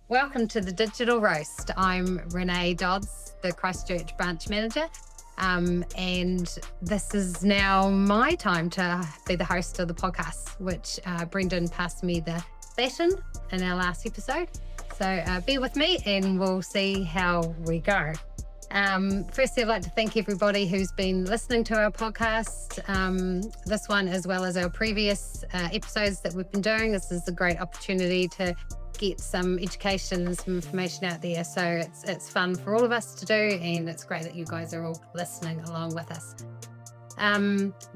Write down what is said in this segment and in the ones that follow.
Welcome to the Digital Roast. I'm Ranae Dodds, the Christchurch Branch Manager, and this is now my time to be the host of the podcast, which Brendan passed me the baton in our last episode. So bear with me and we'll see how we go. Firstly, I'd like to thank everybody who's been listening to our podcast, this one as well as our previous episodes that we've been doing. This is a great opportunity to get some education and some information out there. So it's fun for all of us to do, and it's great that you guys are all listening along with us.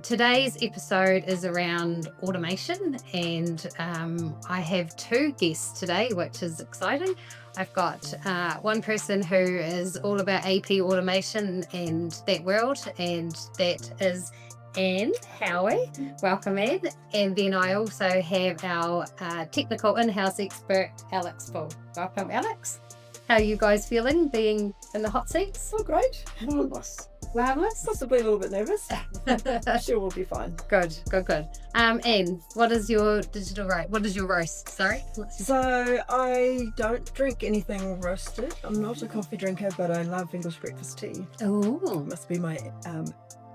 Today's episode is around automation, and I have two guests today, which is exciting. I've got one person who is all about AP automation and that world, and that is Anne Howie. Welcome, Anne. And then I also have our technical in-house expert, Alex Bull. Welcome, Alex. How are you guys feeling being in the hot seats? Oh, great. Marvellous. Marvellous? Possibly a little bit nervous. Sure, we'll be fine. Good. Anne, what is your what is your roast? Sorry? So, I don't drink anything roasted. I'm not a coffee drinker, but I love English breakfast tea. Oh. Must be my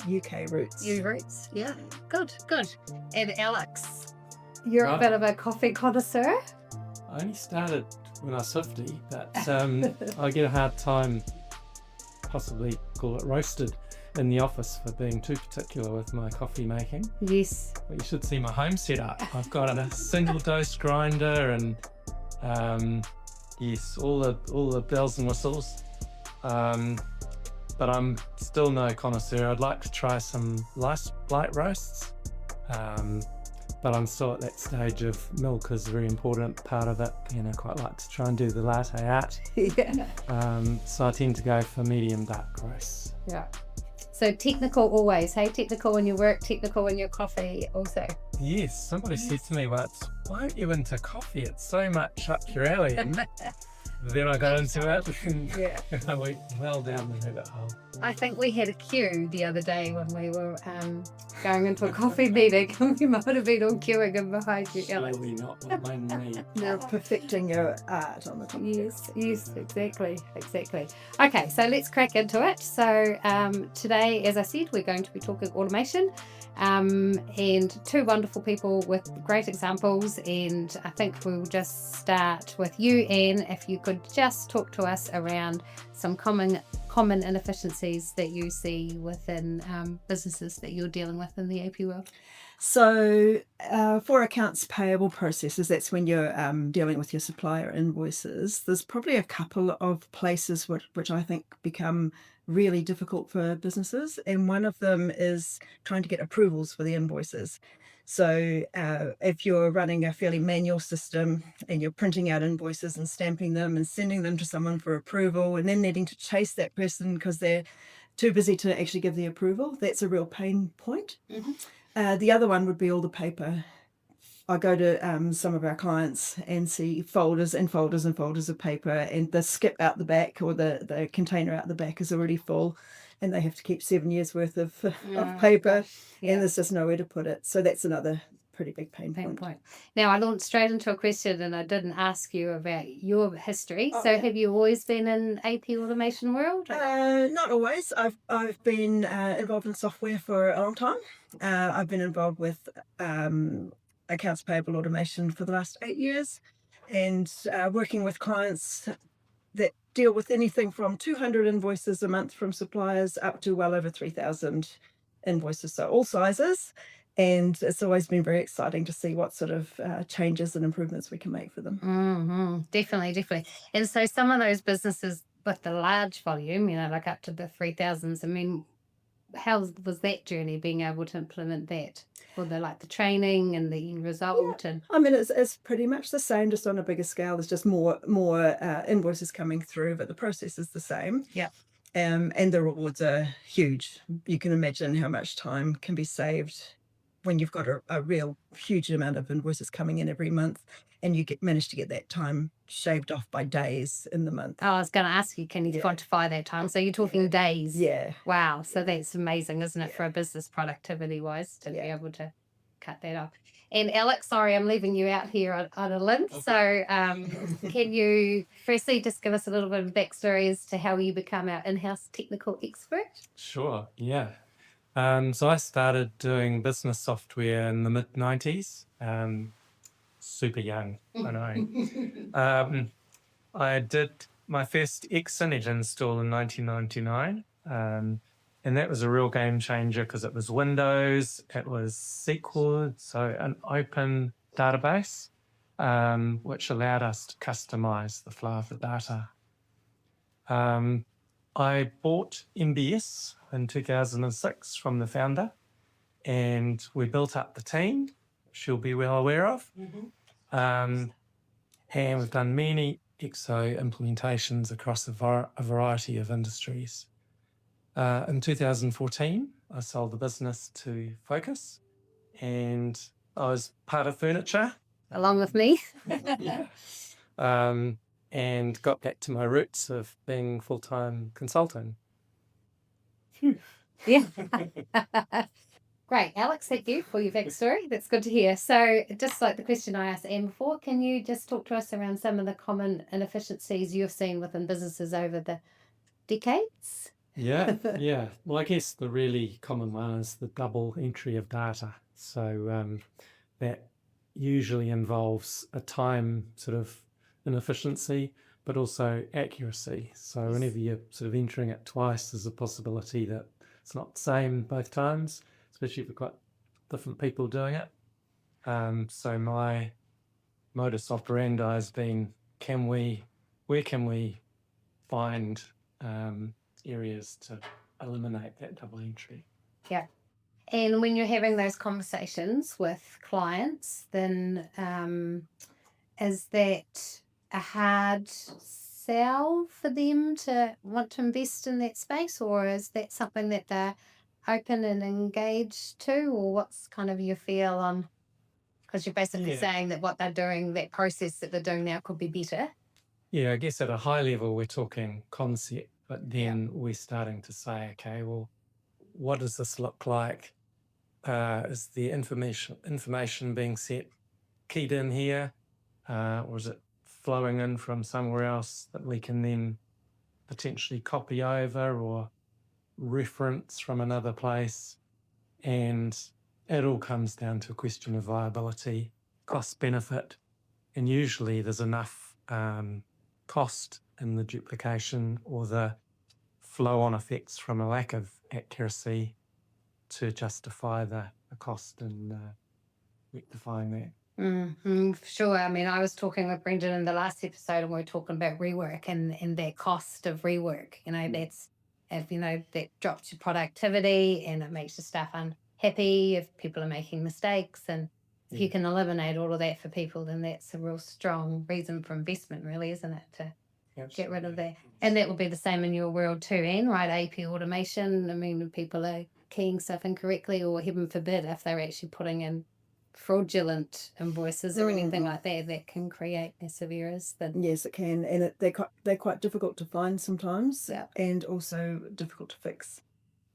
UK roots. Your roots, yeah. Good. And Alex, you're a bit of a coffee connoisseur? I only started when I was 50, but I get a hard time, possibly call it roasted, in the office for being too particular with my coffee making. Yes. But you should see my home setup. I've got a single dose grinder and yes, all the bells and whistles. But I'm still no connoisseur. I'd like to try some light roasts. But I'm still at that stage of milk is a very important part of it. Quite like to try and do the latte art. Yeah. So I tend to go for medium dark roasts. Yeah. So technical always, hey? Technical in your work, technical in your coffee also. Yes, somebody said to me once, why aren't you into coffee? It's so much up your alley. And then I got into it and I went well down the rabbit hole. I think we had a queue the other day when we were going into a coffee meeting. We might have been all queuing in behind you, Alex. Surely not behind me. You're perfecting your art on the top. Yes, exactly. Okay, so let's crack into it. So today, as I said, we're going to be talking automation. And two wonderful people with great examples, and I think we'll just start with you, Anne, if you could just talk to us around some common inefficiencies that you see within businesses that you're dealing with in the AP world. So for accounts payable processes, that's when you're dealing with your supplier invoices, there's probably a couple of places which I think become really difficult for businesses, and one of them is trying to get approvals for the invoices. So if you're running a fairly manual system and you're printing out invoices and stamping them and sending them to someone for approval and then needing to chase that person because they're too busy to actually give the approval, that's a real pain point. Mm-hmm. The other one would be all the paper. I go to some of our clients and see folders and folders and folders of paper, and the skip out the back or the container out the back is already full, and they have to keep 7 years worth of paper, and there's just nowhere to put it. So that's another pretty big pain point. Now, I launched straight into a question and I didn't ask you about your history. Have you always been in AP automation world? Not always. I've been involved in software for a long time. I've been involved with accounts payable automation for the last 8 years, and working with clients that deal with anything from 200 invoices a month from suppliers up to well over 3,000 invoices, so all sizes. And it's always been very exciting to see what sort of changes and improvements we can make for them. Mm-hmm. Definitely. And so some of those businesses with the large volume, like up to the 3,000s, I mean, how was that journey being able to implement that? For the training and the end result? Yeah. I mean, it's pretty much the same, just on a bigger scale. There's just more invoices coming through, but the process is the same. Yeah. And the rewards are huge. You can imagine how much time can be saved when you've got a real huge amount of invoices coming in every month, and you manage to get that time shaved off by days in the month. Oh, I was going to ask you, can you quantify that time? So you're talking days? Yeah. Wow. So that's amazing, isn't it, for a business productivity-wise to be able to cut that off? And Alex, sorry, I'm leaving you out here on a limb. Okay. So can you firstly just give us a little bit of backstory as to how you become our in-house technical expert? Sure, yeah. So I started doing business software in the mid-90s. Super young, I know. I did my first Xfinity install in 1999. And that was a real game changer because it was Windows, it was SQL, so an open database, which allowed us to customize the flow of the data. I bought MBS in 2006 from the founder, and we built up the team, which you'll be well aware of. And we've done many XO implementations across a variety of industries. In 2014, I sold the business to Focus, and I was part of furniture. Along with me. And got back to my roots of being full-time consultant. Yeah. Great. Alex, thank you for your backstory. That's good to hear. So just like the question I asked Anne before, can you just talk to us around some of the common inefficiencies you've seen within businesses over the decades? Yeah. Well, I guess the really common one is the double entry of data. So that usually involves a time sort of inefficiency, but also accuracy. So whenever you're sort of entering it twice, there's a possibility that it's not the same both times, especially if you've got different people doing it. So my modus operandi has been, where can we find areas to eliminate that double entry? Yeah. And when you're having those conversations with clients, then is that a hard sell for them to want to invest in that space, or is that something that they're open and engaged to, or what's kind of your feel on, because you're basically saying that what they're doing, that process that they're doing now could be better? Yeah, I guess at a high level, we're talking concept, but then we're starting to say, okay, well, what does this look like? Is the information being keyed in here, or is it flowing in from somewhere else that we can then potentially copy over or reference from another place? And it all comes down to a question of viability, cost benefit, and usually there's enough cost in the duplication or the flow-on effects from a lack of accuracy to justify the cost in rectifying that. Sure. I mean, I was talking with Brendan in the last episode, and we were talking about rework and that cost of rework. That's, that drops your productivity and it makes your staff unhappy if people are making mistakes. And if you can eliminate all of that for people, then that's a real strong reason for investment, really, isn't it? To get rid of that. And that will be the same in your world too, Anne, right? AP automation. I mean, when people are keying stuff incorrectly, or heaven forbid, if they're actually putting in fraudulent invoices or anything like that can create massive errors. Yes, it can, and they're quite difficult to find sometimes, and also difficult to fix.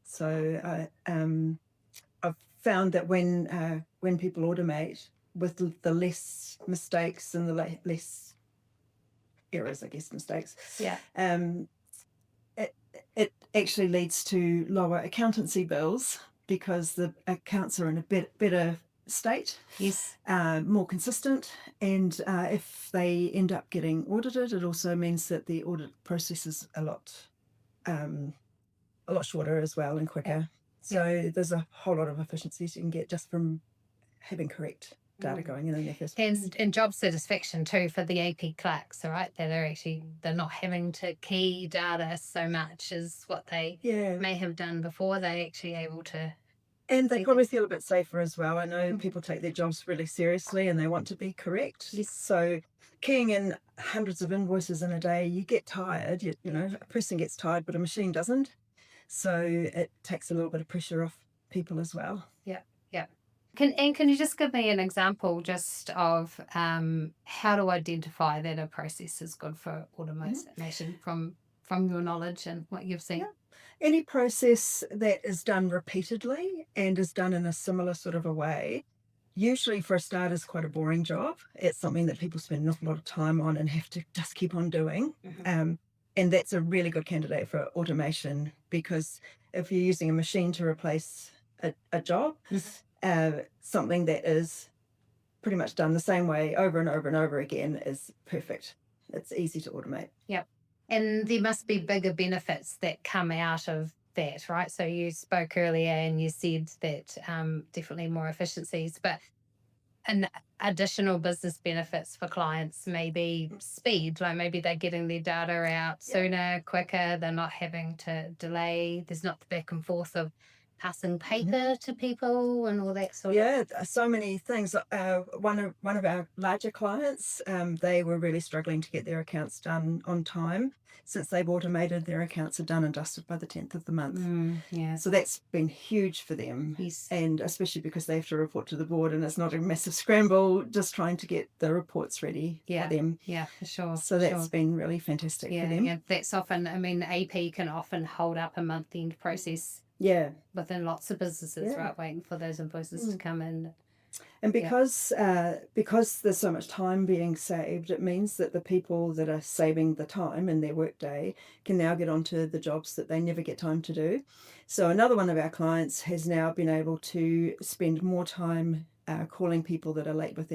So I've found that when people automate with the less mistakes and the less errors, I guess mistakes, it actually leads to lower accountancy bills because the accounts are in a better state, more consistent, and if they end up getting audited, it also means that the audit process is a lot shorter as well and quicker. So there's a whole lot of efficiencies you can get just from having correct data going in there first. And job satisfaction too for the AP clerks, right? They're not having to key data so much as what they may have done before. They're actually able to. And they probably feel a bit safer as well. I know people take their jobs really seriously and they want to be correct. Yes. So keying in hundreds of invoices in a day, you get tired. A person gets tired, but a machine doesn't. So it takes a little bit of pressure off people as well. Yeah. Can you just give me an example just of how to identify that a process is good for automation from your knowledge and what you've seen? Any process that is done repeatedly and is done in a similar sort of a way usually for a start is quite a boring job. It's something that people spend an awful lot of time on and have to just keep on doing. And that's a really good candidate for automation, because if you're using a machine to replace a job, something that is pretty much done the same way over and over and over again is perfect. It's easy to automate. Yep. And there must be bigger benefits that come out of that, right? So you spoke earlier and you said that definitely more efficiencies, but an additional business benefits for clients may be speed, like maybe they're getting their data out sooner, quicker, they're not having to delay, there's not the back and forth of passing paper to people and all that sort of. So many things. One of our larger clients, they were really struggling to get their accounts done on time. Since they've automated, their accounts are done and dusted by the 10th of the month. So that's been huge for them. Yes. And especially because they have to report to the board, and it's not a massive scramble just trying to get the reports ready for them. Yeah, for sure. So that's been really fantastic for them. Yeah, that's often, I mean, AP can often hold up a month-end process. Within lots of businesses, right, waiting for those invoices to come in. And because there's so much time being saved, it means that the people that are saving the time in their workday can now get onto the jobs that they never get time to do. So another one of our clients has now been able to spend more time calling people that are late with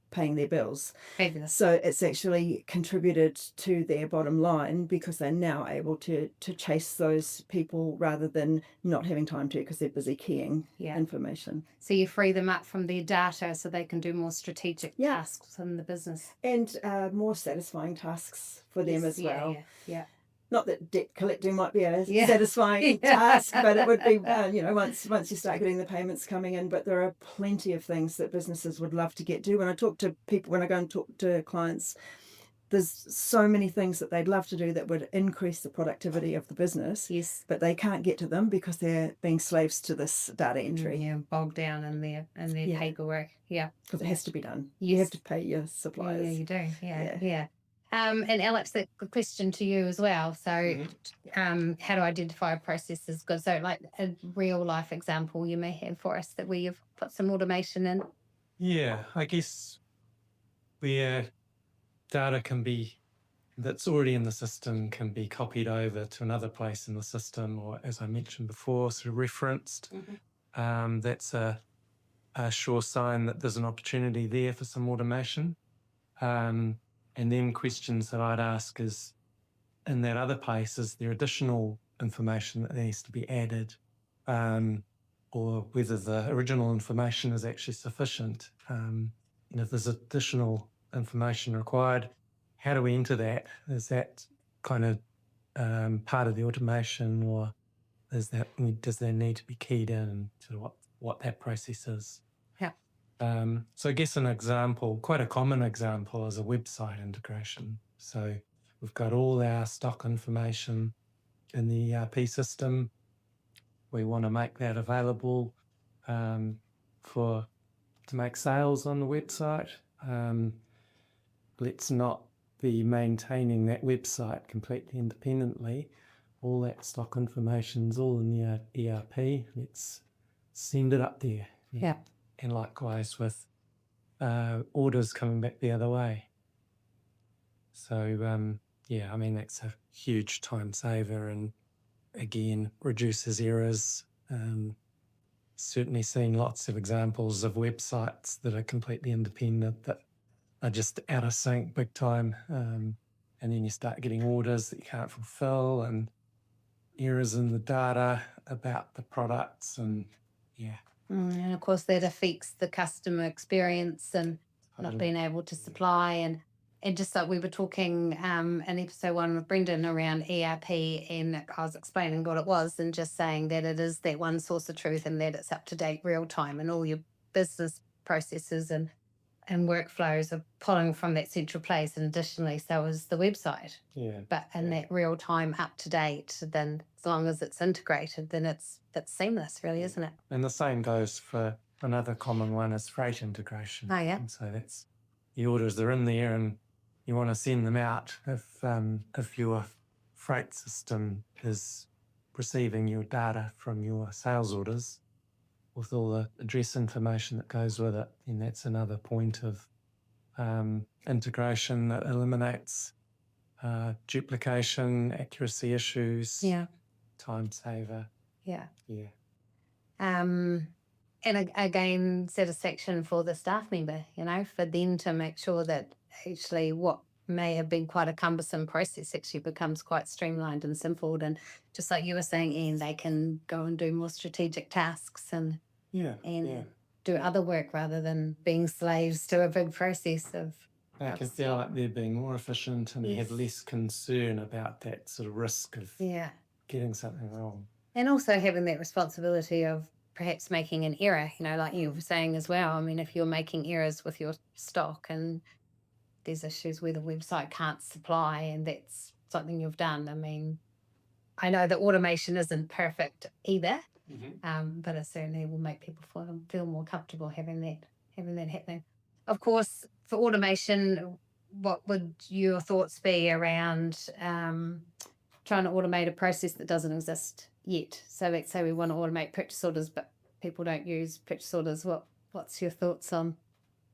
paying their bills. Fabulous. So it's actually contributed to their bottom line, because they're now able to chase those people rather than not having time to, because they're busy keying information. So you free them up from their data so they can do more strategic tasks in the business. And more satisfying tasks for them as well. Yeah. Not that debt collecting might be a satisfying task, but it would be, once you start getting the payments coming in. But there are plenty of things that businesses would love to get to. When I talk to people, when I go and talk to clients, there's so many things that they'd love to do that would increase the productivity of the business. Yes. But they can't get to them because they're being slaves to this data entry. Yeah, bogged down in their paperwork. Yeah. Because it has to be done. Yes. You have to pay your suppliers. Yeah, you do. Yeah. And Alex, a good question to you as well. So how to identify a process is good. So like a real life example you may have for us that where you've put some automation in. Yeah, I guess where data that's already in the system can be copied over to another place in the system, or as I mentioned before, sort of referenced. That's a sure sign that there's an opportunity there for some automation. And then questions that I'd ask is, in that other place, is there additional information that needs to be added, or whether the original information is actually sufficient? And if there's additional information required, how do we enter that? Is that kind of part of the automation, or does that need to be keyed in to what that process is? So I guess an example, quite a common example, is a website integration. So we've got all our stock information in the ERP system. We want to make that available to make sales on the website. Let's not be maintaining that website completely independently. All that stock information's all in the ERP. Let's send it up there. Yeah. And likewise with orders coming back the other way. So, that's a huge time saver, and again, reduces errors. Certainly seen lots of examples of websites that are completely independent that are just out of sync big time. And then you start getting orders that you can't fulfill, and errors in the data about the products, and and of course that affects the customer experience and not being able to supply, and just like we were talking in episode 1 with Brendan around ERP, and I was explaining what it was and just saying that it is that one source of truth and that it's up to date real time, and all your business processes and workflows are pulling from that central place, and additionally so is the website. But in that real time, up to date, then as long as it's integrated, then it's seamless, really, isn't it? And the same goes for another common one is freight integration. Oh, yeah. And so that's the orders are in there, and you want to send them out. If your freight system is receiving your data from your sales orders, with all the address information that goes with it. And that's another point of integration that eliminates duplication, accuracy issues, time saver. Yeah. Yeah. And again, satisfaction for the staff member, for them to make sure that actually what may have been quite a cumbersome process actually becomes quite streamlined and simple. And just like you were saying, Ian, they can go and do more strategic tasks and do other work rather than being slaves to a big process of. They can feel like they're being more efficient and have less concern about that sort of risk of getting something wrong. And also having that responsibility of perhaps making an error, like you were saying as well. I mean, if you're making errors with your stock and there's issues where the website can't supply and that's something you've done. I mean, I know that automation isn't perfect either, but it certainly will make people feel more comfortable having that happening. Of course, for automation, what would your thoughts be around trying to automate a process that doesn't exist yet? So let's say we want to automate purchase orders, but people don't use purchase orders. What's your thoughts on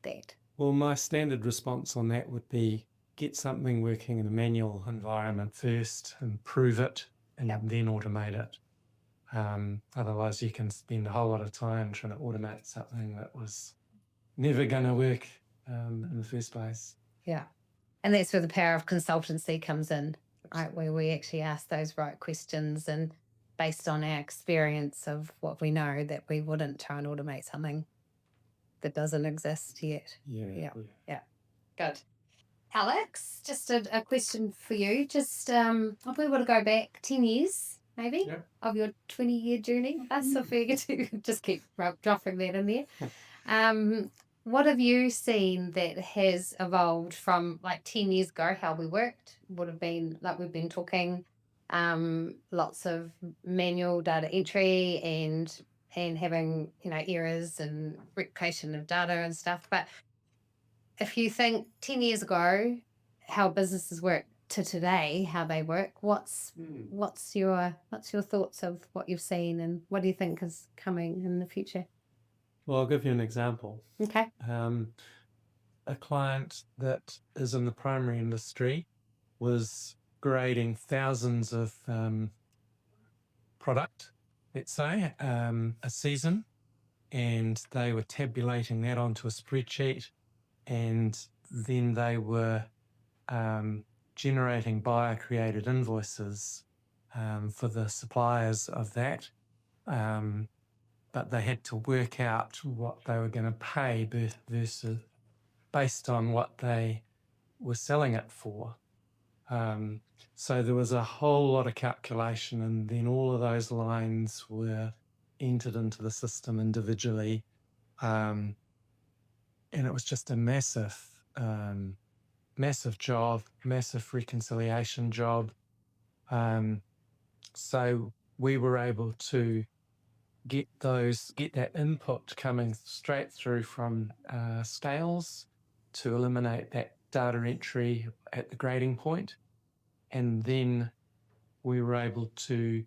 that? Well, my standard response on that would be get something working in a manual environment first, improve it, and then automate it. Otherwise, you can spend a whole lot of time trying to automate something that was never going to work in the first place. Yeah. And that's where the power of consultancy comes in, right? Where we actually ask those right questions and based on our experience of what we know that we wouldn't try and automate something that doesn't exist yet. Yeah. Good. Alex, just a question for you. Just if we were to go back 10 years, maybe, of your 20-year journey, that's a figure to just keep dropping that in there. What have you seen that has evolved from like 10 years ago, how we worked? Would have been, like we've been talking, lots of manual data entry and having, errors and replication of data and stuff. But if you think 10 years ago, how businesses work to today, how they work, what's your thoughts of what you've seen and what do you think is coming in the future? Well, I'll give you an example. Okay. A client that is in the primary industry was grading thousands of product, let's say, a season, and they were tabulating that onto a spreadsheet, and then they were generating buyer-created invoices for the suppliers of that. But they had to work out what they were going to pay versus based on what they were selling it for. So there was a whole lot of calculation, and then all of those lines were entered into the system individually. And it was just a massive job, massive reconciliation job. So we were able to get that input coming straight through from scales to eliminate that data entry at the grading point. And then we were able to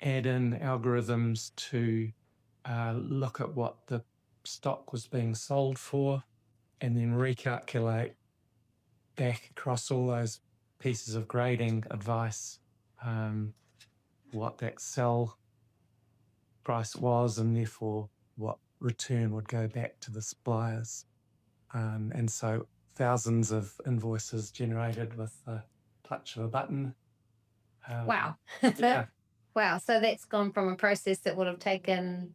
add in algorithms to look at what the stock was being sold for and then recalculate back across all those pieces of grading advice what that sell price was, and therefore what return would go back to the suppliers. And so thousands of invoices generated with the touch of a button. Wow. Yeah. Wow. So that's gone from a process that would have taken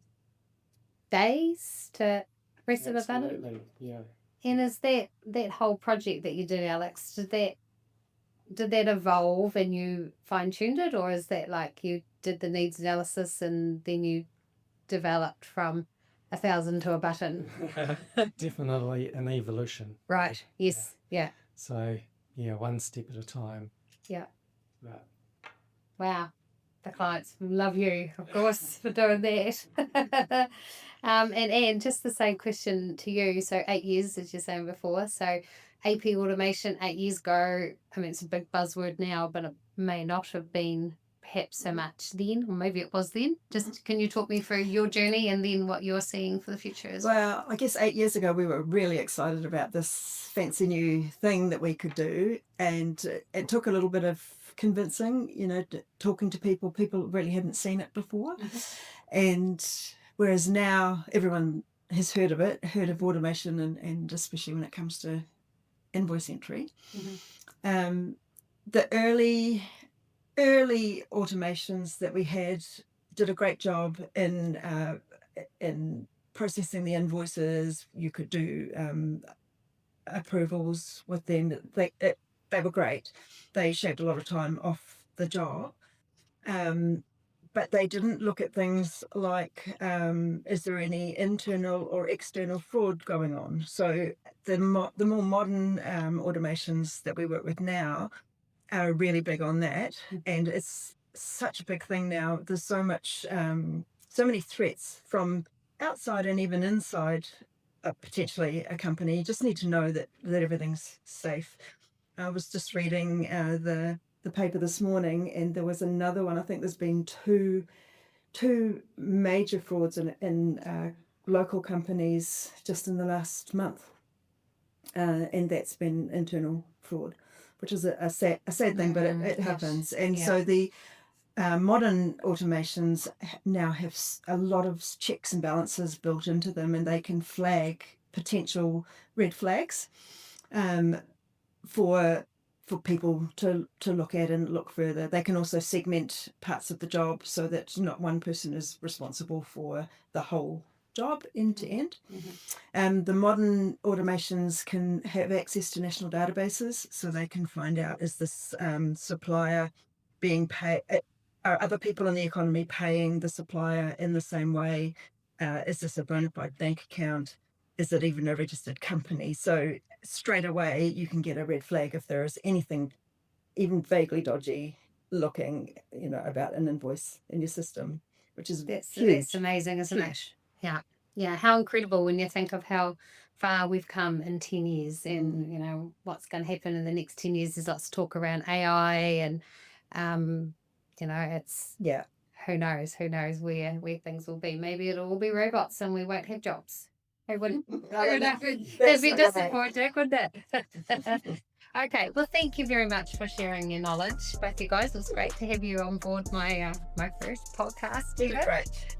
days to press of a button? Absolutely, yeah. And is that whole project that you did, Alex, did that evolve and you fine-tuned it, or is that like you did the needs analysis and then you developed from 1,000 to a button? Definitely an evolution. Right. Yes. Yeah. So, one step at a time. Yeah. Right. Wow. The clients love you, of course, for doing that. And Anne, just the same question to you. So 8 years, as you're saying before. So AP automation 8 years ago, I mean, it's a big buzzword now, but it may not have been perhaps so much then, or maybe it was then. Just can you talk me through your journey and then what you're seeing for the future as well? Well, I guess 8 years ago we were really excited about this fancy new thing that we could do, and it took a little bit of convincing, talking to people really hadn't seen it before. And whereas now everyone has heard of automation, and especially when it comes to invoice entry. The early automations that we had did a great job in processing the invoices. You could do approvals with them. They were great. They shaved a lot of time off the job. But they didn't look at things like, is there any internal or external fraud going on? So the more modern automations that we work with now are really big on that. And it's such a big thing now. There's so many threats from outside and even inside potentially a company. You just need to know that everything's safe. I was just reading the paper this morning, and there was another one. I think there's been two major frauds in local companies just in the last month, and that's been internal fraud, which is a sad thing, but it happens. And so the modern automations now have a lot of checks and balances built into them, and they can flag potential red flags for people to look at and look further. They can also segment parts of the job so that not one person is responsible for the whole job end to end. The modern automations can have access to national databases, so they can find out, is this supplier being paid? Are other people in the economy paying the supplier in the same way? Is this a bona fide bank account? Is it even a registered company? So straight away you can get a red flag if there is anything even vaguely dodgy looking, about an invoice in your system, which is That's huge. amazing, isn't it? Yeah. How incredible when you think of how far we've come in 10 years, and what's going to happen in the next 10 years. There's lots of talk around AI, and it's who knows where things will be. Maybe it'll all be robots and we won't have jobs. That'd be disappointing, wouldn't it? Okay, well, thank you very much for sharing your knowledge, both you guys. It was great to have you on board my first podcast. It was great.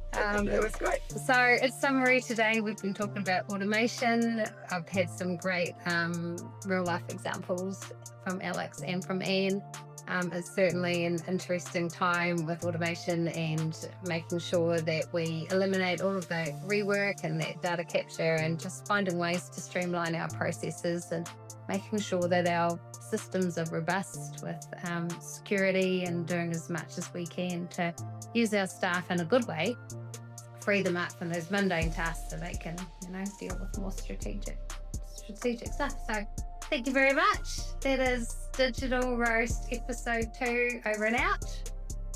It was great. So, in summary, today we've been talking about automation. I've had some great real life examples from Alex and from Anne. It's certainly an interesting time with automation and making sure that we eliminate all of the rework and that data capture, and just finding ways to streamline our processes and making sure that our systems are robust with security, and doing as much as we can to use our staff in a good way, free them up from those mundane tasks so they can, deal with more strategic stuff. So thank you very much. That is Digital Roast episode 2 over and out.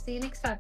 See you next time.